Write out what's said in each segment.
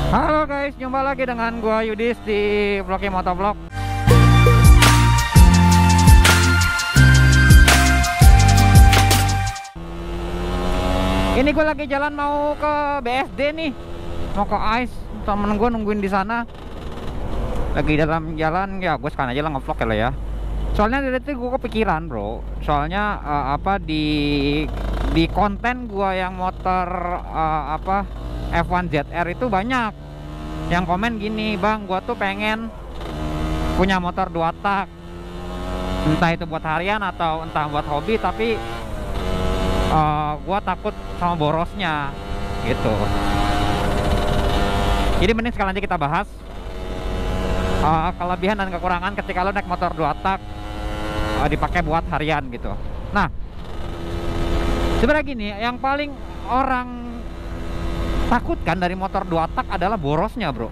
Halo guys, jumpa lagi dengan gua Yudis di Vlognya Motovlog. Ini gue lagi jalan mau ke BSD nih, mau ke ICE. Temen gue nungguin di sana. Lagi dalam jalan, ya gue sekalian aja lah ngevlog ya. Soalnya dari itu gue kepikiran bro. Soalnya di konten gue yang motor F1 ZR itu banyak yang komen gini, bang, gue tuh pengen punya motor 2 tak, entah itu buat harian atau entah buat hobi, tapi gue takut sama borosnya gitu. Jadi mending sekalian aja kita bahas kelebihan dan kekurangan ketika lo naik motor 2 tak dipakai buat harian gitu. Nah, sebenarnya gini, yang paling orang takutkan dari motor 2 tak adalah borosnya bro.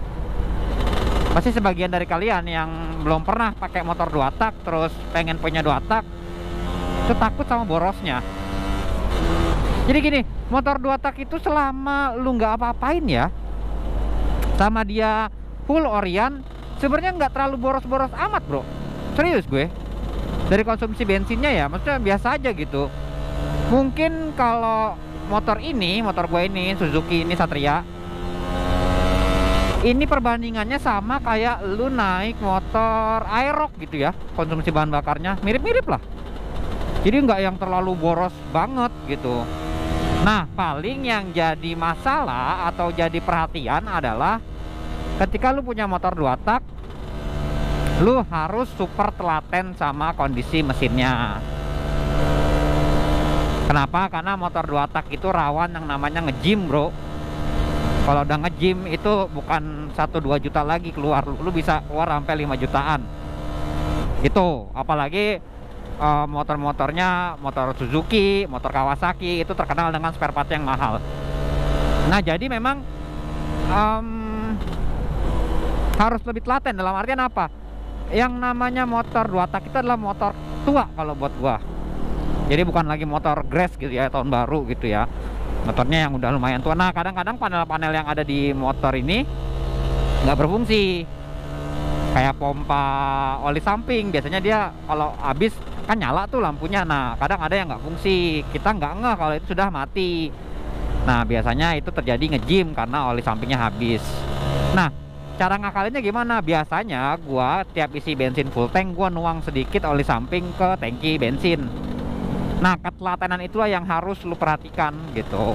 Pasti sebagian dari kalian yang belum pernah pakai motor 2 tak terus pengen punya 2 tak itu takut sama borosnya. Jadi gini, motor 2 tak itu selama lu nggak apa-apain ya, sama dia full orian, sebenarnya nggak terlalu boros-boros amat bro. Serius gue, dari konsumsi bensinnya ya maksudnya biasa aja gitu. Mungkin kalau motor gue ini Suzuki ini Satria, ini perbandingannya sama kayak lu naik motor Aerox gitu ya, konsumsi bahan bakarnya mirip-mirip lah. Jadi nggak yang terlalu boros banget gitu. Nah, paling yang jadi masalah atau jadi perhatian adalah ketika lu punya motor 2 tak, lu harus super telaten sama kondisi mesinnya. Kenapa? Karena motor 2 tak itu rawan yang namanya nge-gym bro. Kalau udah nge-gym itu bukan 1-2 juta lagi keluar, lu bisa keluar sampai 5 jutaan gitu. Apalagi motor-motornya motor Suzuki, motor Kawasaki itu terkenal dengan spare part yang mahal. Nah, jadi memang harus lebih telaten. Dalam artian apa? Yang namanya motor 2 tak itu adalah motor tua kalau buat gua. Jadi bukan lagi motor grass gitu ya, tahun baru gitu ya. Motornya yang udah lumayan tua. Nah, kadang-kadang panel-panel yang ada di motor ini nggak berfungsi. Kayak pompa oli samping, biasanya dia kalau habis kan nyala tuh lampunya. Nah, kadang ada yang nggak fungsi, kita nggak ngeh kalau itu sudah mati. Nah, biasanya itu terjadi nge-gym karena oli sampingnya habis. Nah, cara ngakalinnya gimana? Biasanya gua tiap isi bensin full tank, gua nuang sedikit oli samping ke tangki bensin. Nah, ketelatenan itulah yang harus lu perhatikan gitu.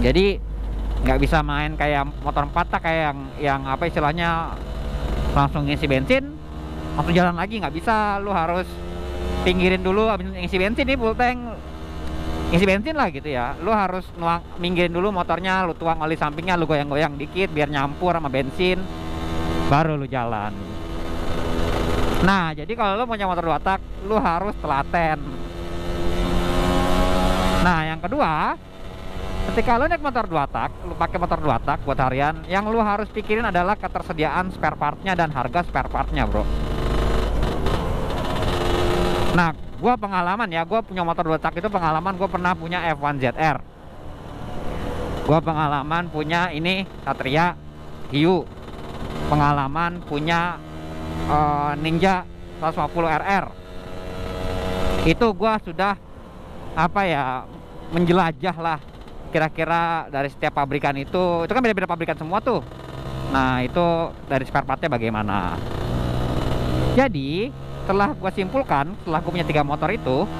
Jadi nggak bisa main kayak motor 4 tak, kayak yang apa istilahnya, langsung ngisi bensin langsung jalan lagi, nggak bisa. Lu harus pinggirin dulu, habis ngisi bensin nih full tank, ngisi bensin lah gitu ya, lu harus minggirin dulu motornya, lu tuang oli sampingnya, lu goyang-goyang dikit biar nyampur sama bensin, baru lu jalan. Nah, jadi kalau lu punya motor 2 tak, lu harus telaten. Nah, yang kedua, ketika lu naik motor 2 tak, lu pakai motor 2 tak buat harian, yang lu harus pikirin adalah ketersediaan spare partnya dan harga spare partnya bro. Nah, gua pengalaman ya, gua punya motor 2 tak itu pengalaman, gua pernah punya F1 ZR, gua pengalaman punya ini Satria Hiu, pengalaman punya Ninja 150 RR. Itu gua sudah apa ya, menjelajah lah kira-kira dari setiap pabrikan itu kan beda-beda pabrikan semua tuh. Nah, itu dari spare partnya bagaimana. Jadi setelah gue simpulkan, setelah gue punya 3 motor itu,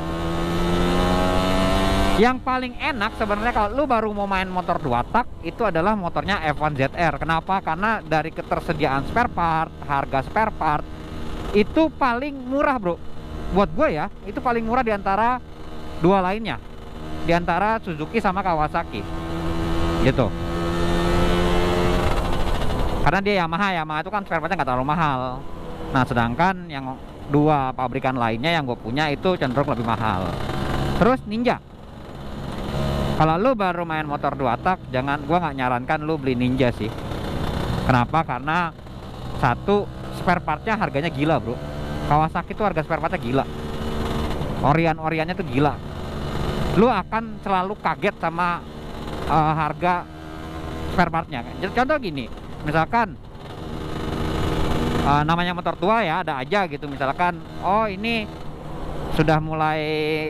yang paling enak sebenarnya kalau lu baru mau main motor 2 tak itu adalah motornya F1 ZR. Kenapa? Karena dari ketersediaan spare part, harga spare part itu paling murah bro. Buat gue ya, itu paling murah diantara 2 lainnya, diantara Suzuki sama Kawasaki gitu. Karena dia Yamaha itu kan spare partnya nggak terlalu mahal. Nah, sedangkan yang 2 pabrikan lainnya yang gue punya itu cenderung lebih mahal. Terus Ninja, kalau lu baru main motor 2 tak, gua nggak nyarankan lu beli Ninja sih. Kenapa? Karena satu, spare partnya harganya gila bro. Kawasaki itu harga spare partnya gila, oriannya tuh gila. Lu akan selalu kaget sama harga spare partnya. Contoh gini, misalkan namanya motor tua ya, ada aja gitu, misalkan oh ini sudah mulai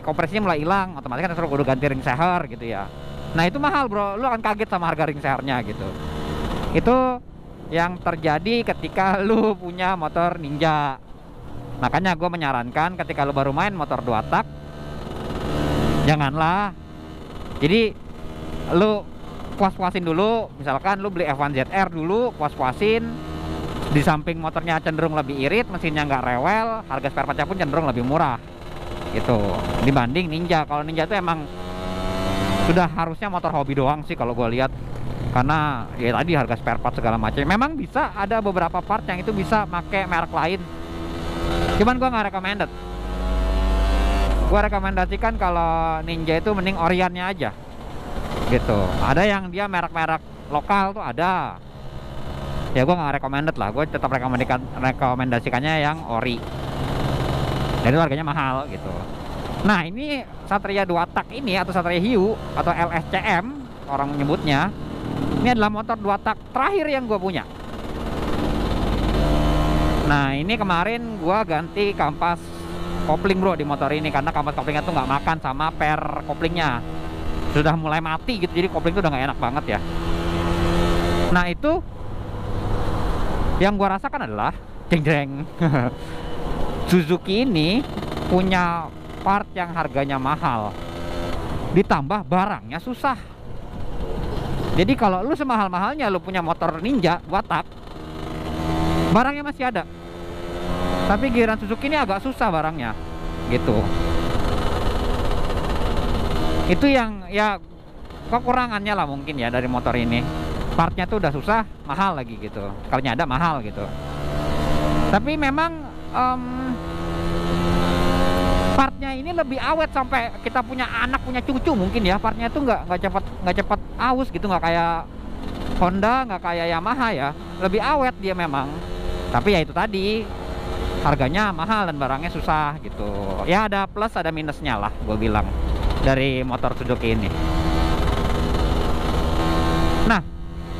kompresinya mulai hilang, otomatis kan suruh kudu ganti ring seher gitu ya. Nah itu mahal bro, lu akan kaget sama harga ring sehernya gitu. Itu yang terjadi ketika lu punya motor Ninja. Makanya gue menyarankan ketika lu baru main motor 2 tak, janganlah. Jadi lu puas-puasin dulu, misalkan lu beli F1 ZR dulu, puas-puasin. Di samping motornya cenderung lebih irit, mesinnya nggak rewel, harga spare partnya pun cenderung lebih murah gitu dibanding Ninja. Kalau Ninja itu emang sudah harusnya motor hobi doang sih kalau gue lihat, karena ya tadi harga spare part segala macam. Memang bisa ada beberapa part yang itu bisa pakai merek lain, cuman gue nggak recommended. Gue rekomendasikan kalau Ninja itu mending Oriannya aja gitu. Ada yang dia merek-merek lokal tuh ada, ya gue nggak recommended lah. Gue tetap rekomendasikannya yang ori, dan itu harganya mahal gitu. Nah ini Satria 2 tak ini, atau Satria Hiu atau LSCM orang menyebutnya, ini adalah motor 2 tak terakhir yang gue punya. Nah ini kemarin gue ganti kampas kopling bro di motor ini, karena kampas koplingnya tuh nggak makan sama per koplingnya, sudah mulai mati gitu, jadi kopling tuh udah nggak enak banget ya. Nah itu yang gua rasakan adalah jeng-jeng Suzuki ini punya part yang harganya mahal, ditambah barangnya susah. Jadi kalau lu semahal-mahalnya lu punya motor Ninja 2 tak, barangnya masih ada, tapi giliran Suzuki ini agak susah barangnya gitu. Itu yang ya kekurangannya lah mungkin ya dari motor ini. Partnya tuh udah susah, mahal lagi gitu. Sekalinya ada mahal gitu. Tapi memang partnya ini lebih awet, sampai kita punya anak, punya cucu mungkin ya. Partnya tuh nggak cepat aus gitu, nggak kayak Honda, nggak kayak Yamaha ya. Lebih awet dia memang. Tapi ya itu tadi, harganya mahal dan barangnya susah gitu. Ya ada plus ada minusnya lah, gue bilang, dari motor Suzuki ini. Nah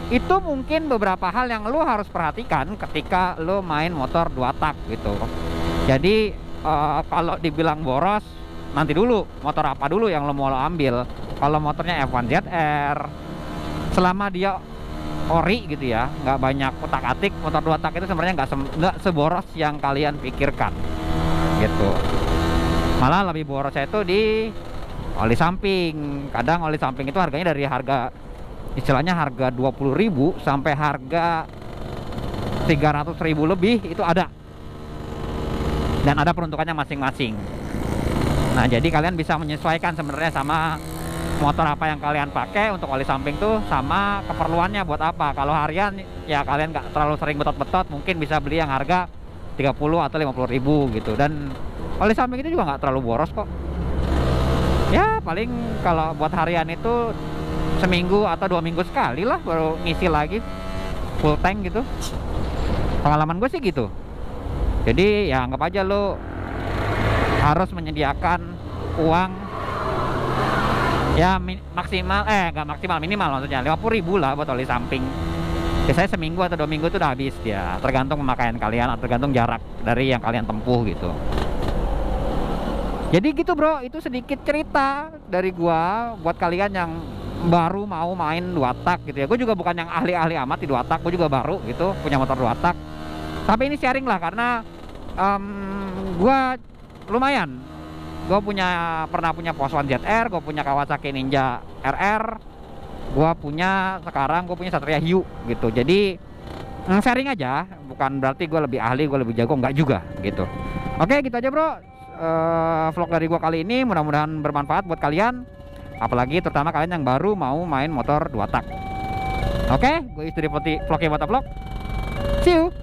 itu mungkin beberapa hal yang lo harus perhatikan ketika lo main motor 2 tak gitu. Jadi kalau dibilang boros, nanti dulu motor apa dulu yang lo mau ambil. Kalau motornya F1 ZR, selama dia ori gitu ya, nggak banyak utak-atik, motor 2 tak itu sebenarnya nggak seboros yang kalian pikirkan gitu. Malah lebih borosnya itu di oli samping. Kadang oli samping itu harganya dari harga, istilahnya harga 20.000 sampai harga 300.000 lebih itu ada, dan ada peruntukannya masing-masing. Nah jadi kalian bisa menyesuaikan sebenarnya sama motor apa yang kalian pakai untuk oli samping tuh, sama keperluannya buat apa. Kalau harian ya kalian nggak terlalu sering betot-betot, mungkin bisa beli yang harga 30 atau 50.000 gitu. Dan oli samping itu juga nggak terlalu boros kok ya. Paling kalau buat harian itu seminggu atau 2 minggu sekali lah baru ngisi lagi full tank gitu. Pengalaman gue sih gitu. Jadi ya anggap aja lo harus menyediakan uang ya maksimal, nggak maksimal, minimal maksudnya 50.000 lah buat oli samping. Biasanya seminggu atau 2 minggu itu udah habis ya, tergantung pemakaian kalian atau tergantung jarak dari yang kalian tempuh gitu. Jadi gitu bro, itu sedikit cerita dari gua buat kalian yang baru mau main 2 tak gitu ya. Gue juga bukan yang ahli-ahli amat di 2 tak, gue juga baru gitu punya motor 2 tak. Tapi ini sharing lah, karena gue lumayan. Gue pernah punya F1 ZR, gue punya Kawasaki Ninja RR, gue punya sekarang gue punya Satria Hiu gitu. Jadi sharing aja, bukan berarti gue lebih ahli, gue lebih jago, nggak juga gitu. Oke gitu aja bro, vlog dari gue kali ini mudah-mudahan bermanfaat buat kalian, apalagi terutama kalian yang baru mau main motor 2 tak. Oke, gue istri Vlognya Motovlog. See you.